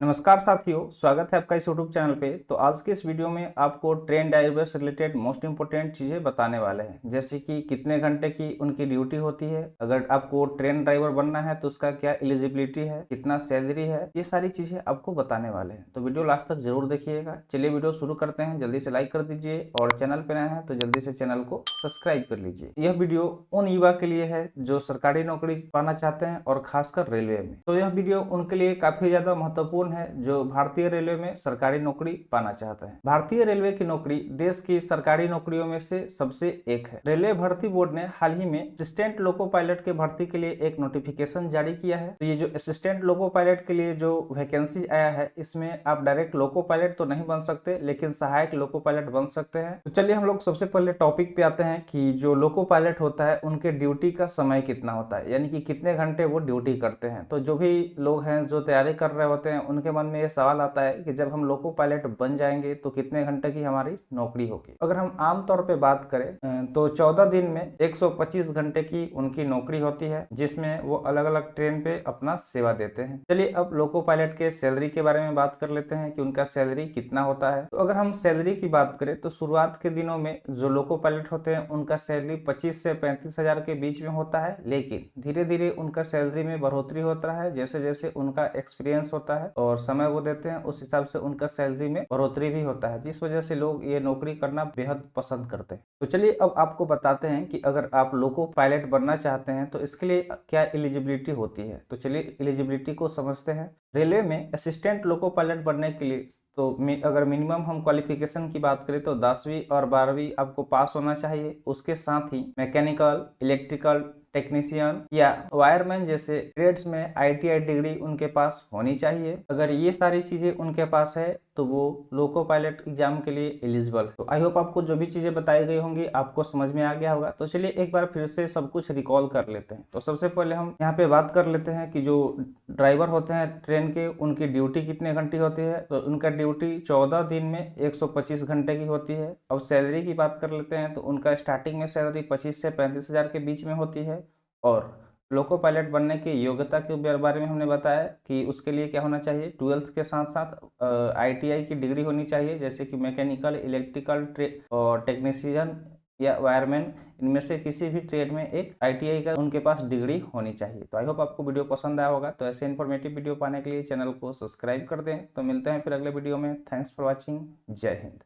नमस्कार साथियों, स्वागत है आपका इस यूट्यूब चैनल पे। तो आज के इस वीडियो में आपको ट्रेन ड्राइवर से रिलेटेड मोस्ट इंपोर्टेंट चीज़ें बताने वाले हैं, जैसे कि कितने घंटे की उनकी ड्यूटी होती है, अगर आपको ट्रेन ड्राइवर बनना है तो उसका क्या एलिजिबिलिटी है, कितना सैलरी है, ये सारी चीज़ें आपको बताने वाले हैं। तो वीडियो लास्ट तक जरूर देखिएगा। चलिए वीडियो शुरू करते हैं। जल्दी से लाइक कर दीजिए और चैनल पर नए हैं तो जल्दी से चैनल को सब्सक्राइब कर लीजिए। यह वीडियो उन युवा के लिए है जो सरकारी नौकरी पाना चाहते हैं और खासकर रेलवे में। तो यह वीडियो उनके लिए काफी ज्यादा महत्वपूर्ण है जो भारतीय रेलवे में सरकारी नौकरी पाना चाहते हैं। भारतीय रेलवे की नौकरी देश की सरकारी नौकरियों में से सबसे एक है। रेलवे भर्ती बोर्ड ने हाल ही में असिस्टेंट लोको पायलट के भर्ती के लिए एक नोटिफिकेशन जारी किया है। तो ये जो असिस्टेंट लोको पायलट के लिए जो वैकेंसी आया है, इसमें आप डायरेक्ट लोको पायलट तो नहीं बन सकते, लेकिन सहायक लोको पायलट बन सकते हैं। तो चलिए हम लोग सबसे पहले टॉपिक पे आते हैं कि जो लोको पायलट होता है उनके ड्यूटी का समय कितना होता है, यानी कि कितने घंटे वो ड्यूटी करते हैं। तो जो भी लोग हैं जो तैयारी कर रहे होते हैं उनके मन में ये सवाल आता है कि जब हम लोको पायलट बन जाएंगे तो कितने घंटे की हमारी नौकरी होगी। अगर हम आमतौर पे बात करें तो 14 दिन में 125 घंटे की उनकी नौकरी होती है, जिसमें वो अलग अलग ट्रेन पे अपना सेवा देते हैं। चलिए अब लोको पायलट के सैलरी के बारे में बात कर लेते हैं कि उनका सैलरी कितना होता है। तो अगर हम सैलरी की बात करें तो शुरुआत के दिनों में जो लोको पायलट होते हैं उनका सैलरी 25 से 35 हजार के बीच में होता है, लेकिन धीरे धीरे उनका सैलरी में बढ़ोतरी होता है जैसे जैसे उनका एक्सपीरियंस होता है और समय वो देते हैं, उस हिसाब से उनका सैलरी में बढ़ोतरी भी होता है, जिस वजह से लोग ये नौकरी करना बेहद पसंद करते हैं। तो चलिए अब आपको बताते हैं कि अगर आप लोको पायलट बनना चाहते हैं तो इसके लिए क्या एलिजिबिलिटी होती है। तो चलिए एलिजिबिलिटी को समझते हैं। रेलवे में असिस्टेंट लोको पायलट बनने के लिए तो अगर मिनिमम हम क्वालिफिकेशन की बात करें तो 10वीं और 12वीं आपको पास होना चाहिए। उसके साथ ही मैकेनिकल, इलेक्ट्रिकल टेक्नीशियन या वायरमैन जैसे ट्रेड्स में ITI डिग्री उनके पास होनी चाहिए। अगर ये सारी चीजें उनके पास है तो वो लोको पायलट एग्जाम के लिए एलिजिबल है। तो आई होप आपको जो भी चीजें बताई गई होंगी आपको समझ में आ गया होगा। तो चलिए एक बार फिर से सब कुछ रिकॉल कर लेते हैं। तो सबसे पहले हम यहाँ पे बात कर लेते हैं कि जो ड्राइवर होते हैं ट्रेन के, उनकी ड्यूटी कितने घंटे होती है। तो उनका ड्यूटी 14 दिन में 125 घंटे की होती है। अब सैलरी की बात कर लेते हैं तो उनका स्टार्टिंग में सैलरी 25 से 35 हजार के बीच में होती है। और लोको पायलट बनने की योग्यता के बारे में हमने बताया कि उसके लिए क्या होना चाहिए, 12th के साथ साथ ITI की डिग्री होनी चाहिए, जैसे कि मैकेनिकल, इलेक्ट्रिकल और टेक्नीशियन या वायरमैन, इनमें से किसी भी ट्रेड में एक ITI का उनके पास डिग्री होनी चाहिए। तो आई होप आपको वीडियो पसंद आया होगा। तो ऐसे इन्फॉर्मेटिव वीडियो पाने के लिए चैनल को सब्सक्राइब कर दें। तो मिलते हैं फिर अगले वीडियो में। Thanks for watching. जय हिंद।